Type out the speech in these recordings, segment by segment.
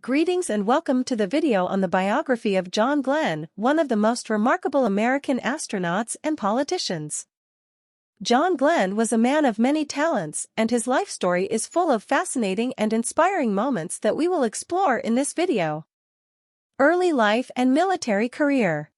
Greetings and welcome to the video on the biography of Jon Glenn, one of the most remarkable American astronauts and politicians. Jon Glenn was a man of many talents, and his life story is full of fascinating and inspiring moments that we will explore in this video. Early life and military career.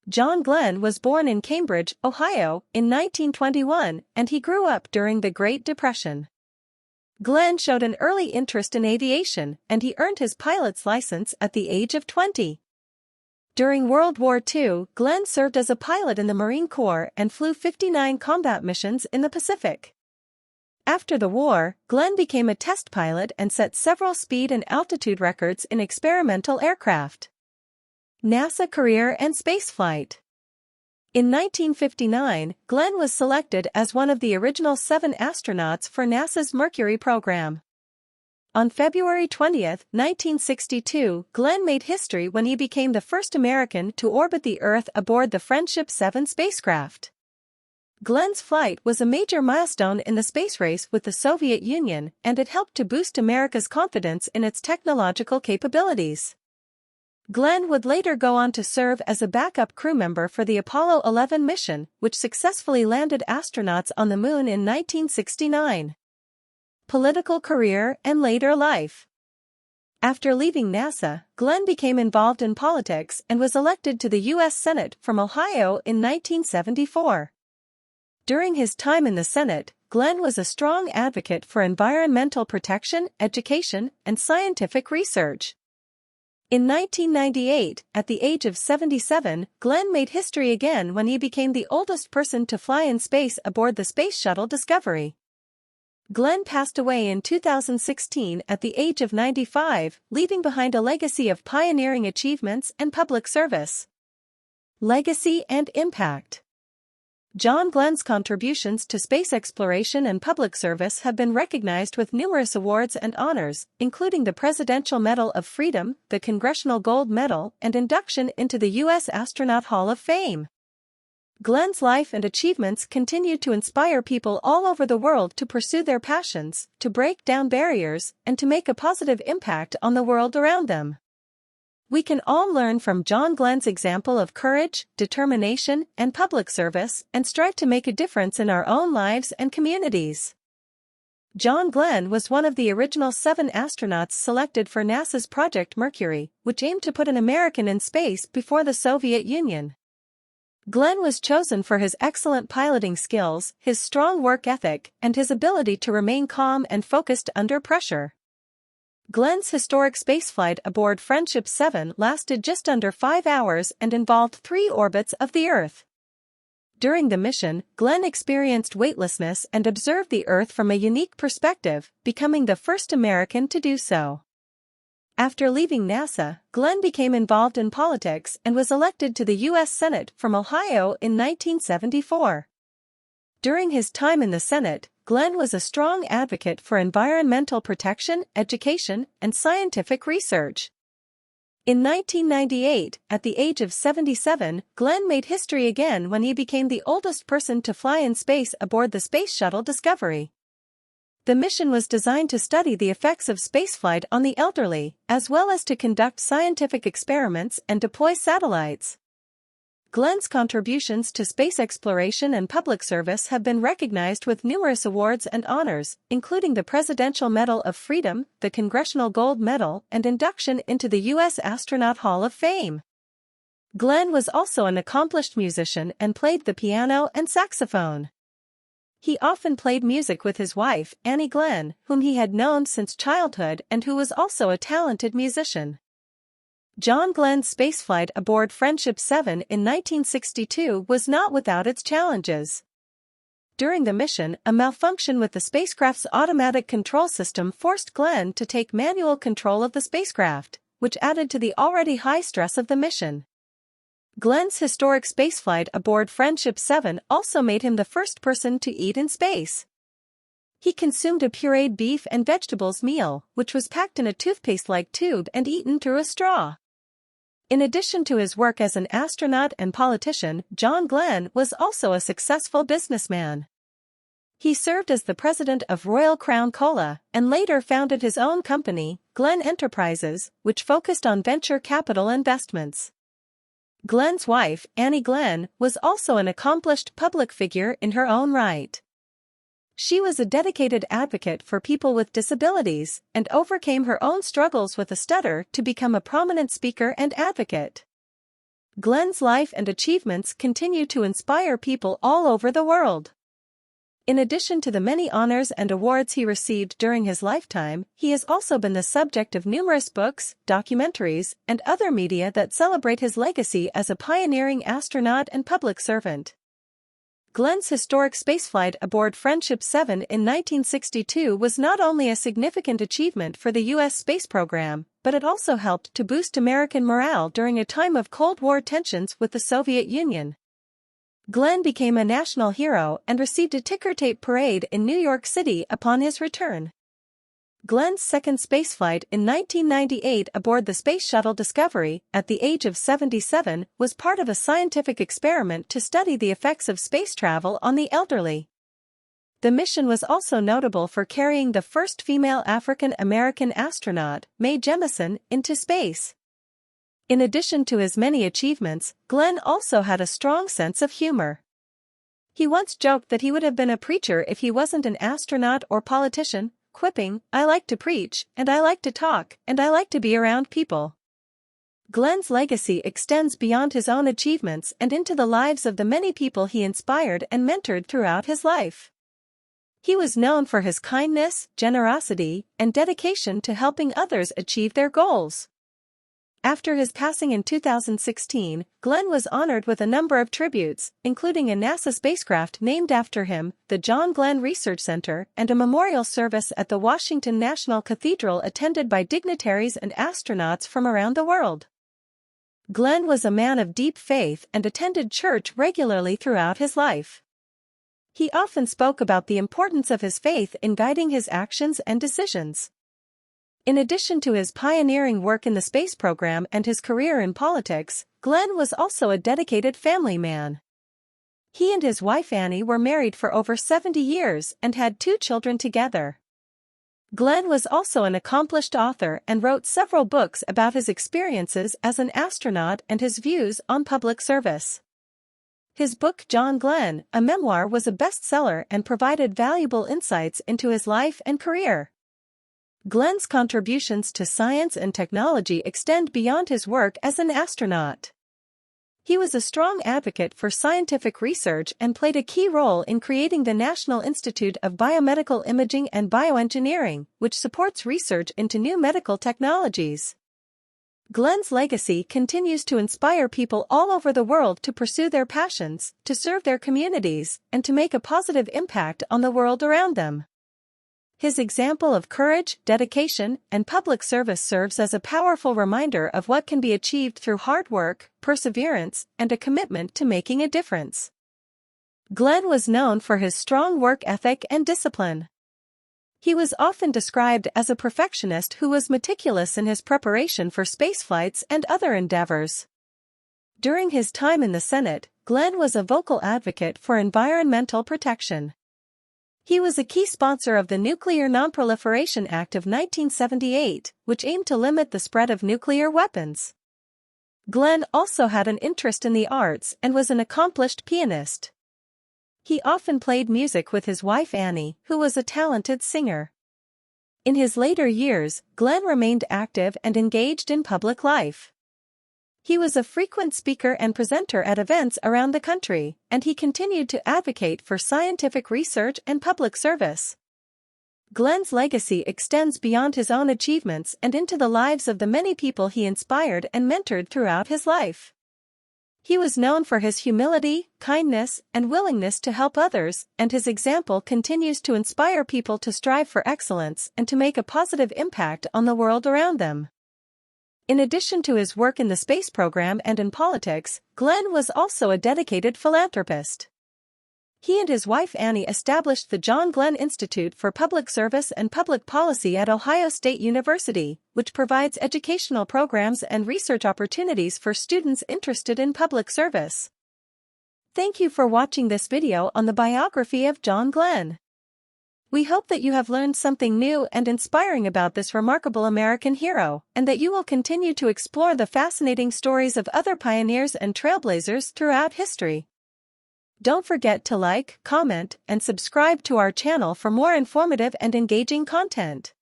Jon Glenn was born in Cambridge, Ohio, in 1921, and he grew up during the Great Depression. Glenn showed an early interest in aviation, and he earned his pilot's license at the age of 20. During World War II, Glenn served as a pilot in the Marine Corps and flew 59 combat missions in the Pacific. After the war, Glenn became a test pilot and set several speed and altitude records in experimental aircraft. NASA career and spaceflight. In 1959, Glenn was selected as one of the original 7 astronauts for NASA's Mercury program. On February 20, 1962, Glenn made history when he became the first American to orbit the Earth aboard the Friendship 7 spacecraft. Glenn's flight was a major milestone in the space race with the Soviet Union, and it helped to boost America's confidence in its technological capabilities. Glenn would later go on to serve as a backup crew member for the Apollo 11 mission, which successfully landed astronauts on the Moon in 1969. Political career and later life. After leaving NASA, Glenn became involved in politics and was elected to the U.S. Senate from Ohio in 1974. During his time in the Senate, Glenn was a strong advocate for environmental protection, education, and scientific research. In 1998, at the age of 77, Glenn made history again when he became the oldest person to fly in space aboard the Space Shuttle Discovery. Glenn passed away in 2016 at the age of 95, leaving behind a legacy of pioneering achievements and public service. Legacy and impact. Jon Glenn's contributions to space exploration and public service have been recognized with numerous awards and honors, including the Presidential Medal of Freedom, the Congressional Gold Medal, and induction into the U.S. Astronaut Hall of Fame. Glenn's life and achievements continue to inspire people all over the world to pursue their passions, to break down barriers, and to make a positive impact on the world around them. We can all learn from Jon Glenn's example of courage, determination, and public service, and strive to make a difference in our own lives and communities. Jon Glenn was one of the original 7 astronauts selected for NASA's Project Mercury, which aimed to put an American in space before the Soviet Union. Glenn was chosen for his excellent piloting skills, his strong work ethic, and his ability to remain calm and focused under pressure. Glenn's historic spaceflight aboard Friendship 7 lasted just under 5 hours and involved 3 orbits of the Earth. During the mission, Glenn experienced weightlessness and observed the Earth from a unique perspective, becoming the first American to do so. After leaving NASA, Glenn became involved in politics and was elected to the U.S. Senate from Ohio in 1974. During his time in the Senate, Glenn was a strong advocate for environmental protection, education, and scientific research. In 1998, at the age of 77, Glenn made history again when he became the oldest person to fly in space aboard the Space Shuttle Discovery. The mission was designed to study the effects of spaceflight on the elderly, as well as to conduct scientific experiments and deploy satellites. Glenn's contributions to space exploration and public service have been recognized with numerous awards and honors, including the Presidential Medal of Freedom, the Congressional Gold Medal, and induction into the U.S. Astronaut Hall of Fame. Glenn was also an accomplished musician and played the piano and saxophone. He often played music with his wife, Annie Glenn, whom he had known since childhood and who was also a talented musician. Jon Glenn's spaceflight aboard Friendship 7 in 1962 was not without its challenges. During the mission, a malfunction with the spacecraft's automatic control system forced Glenn to take manual control of the spacecraft, which added to the already high stress of the mission. Glenn's historic spaceflight aboard Friendship 7 also made him the first person to eat in space. He consumed a pureed beef and vegetables meal, which was packed in a toothpaste-like tube and eaten through a straw. In addition to his work as an astronaut and politician, Jon Glenn was also a successful businessman. He served as the president of Royal Crown Cola and later founded his own company, Glenn Enterprises, which focused on venture capital investments. Glenn's wife, Annie Glenn, was also an accomplished public figure in her own right. She was a dedicated advocate for people with disabilities and overcame her own struggles with a stutter to become a prominent speaker and advocate. Glenn's life and achievements continue to inspire people all over the world. In addition to the many honors and awards he received during his lifetime, he has also been the subject of numerous books, documentaries, and other media that celebrate his legacy as a pioneering astronaut and public servant. Glenn's historic spaceflight aboard Friendship 7 in 1962 was not only a significant achievement for the U.S. space program, but it also helped to boost American morale during a time of Cold War tensions with the Soviet Union. Glenn became a national hero and received a ticker-tape parade in New York City upon his return. Glenn's second spaceflight in 1998 aboard the Space Shuttle Discovery, at the age of 77, was part of a scientific experiment to study the effects of space travel on the elderly. The mission was also notable for carrying the first female African-American astronaut, Mae Jemison, into space. In addition to his many achievements, Glenn also had a strong sense of humor. He once joked that he would have been a preacher if he wasn't an astronaut or politician, quipping, "I like to preach, and I like to talk, and I like to be around people." Glenn's legacy extends beyond his own achievements and into the lives of the many people he inspired and mentored throughout his life. He was known for his kindness, generosity, and dedication to helping others achieve their goals. After his passing in 2016, Glenn was honored with a number of tributes, including a NASA spacecraft named after him, the Jon Glenn Research Center, and a memorial service at the Washington National Cathedral attended by dignitaries and astronauts from around the world. Glenn was a man of deep faith and attended church regularly throughout his life. He often spoke about the importance of his faith in guiding his actions and decisions. In addition to his pioneering work in the space program and his career in politics, Glenn was also a dedicated family man. He and his wife Annie were married for over 70 years and had 2 children together. Glenn was also an accomplished author and wrote several books about his experiences as an astronaut and his views on public service. His book Jon Glenn, a memoir, was a bestseller and provided valuable insights into his life and career. Glenn's contributions to science and technology extend beyond his work as an astronaut. He was a strong advocate for scientific research and played a key role in creating the National Institute of Biomedical Imaging and Bioengineering, which supports research into new medical technologies. Glenn's legacy continues to inspire people all over the world to pursue their passions, to serve their communities, and to make a positive impact on the world around them. His example of courage, dedication, and public service serves as a powerful reminder of what can be achieved through hard work, perseverance, and a commitment to making a difference. Glenn was known for his strong work ethic and discipline. He was often described as a perfectionist who was meticulous in his preparation for spaceflights and other endeavors. During his time in the Senate, Glenn was a vocal advocate for environmental protection. He was a key sponsor of the Nuclear Nonproliferation Act of 1978, which aimed to limit the spread of nuclear weapons. Glenn also had an interest in the arts and was an accomplished pianist. He often played music with his wife Annie, who was a talented singer. In his later years, Glenn remained active and engaged in public life. He was a frequent speaker and presenter at events around the country, and he continued to advocate for scientific research and public service. Glenn's legacy extends beyond his own achievements and into the lives of the many people he inspired and mentored throughout his life. He was known for his humility, kindness, and willingness to help others, and his example continues to inspire people to strive for excellence and to make a positive impact on the world around them. In addition to his work in the space program and in politics, Glenn was also a dedicated philanthropist. He and his wife Annie established the Jon Glenn Institute for Public Service and Public Policy at Ohio State University, which provides educational programs and research opportunities for students interested in public service. Thank you for watching this video on the biography of Jon Glenn. We hope that you have learned something new and inspiring about this remarkable American hero, and that you will continue to explore the fascinating stories of other pioneers and trailblazers throughout history. Don't forget to like, comment, and subscribe to our channel for more informative and engaging content.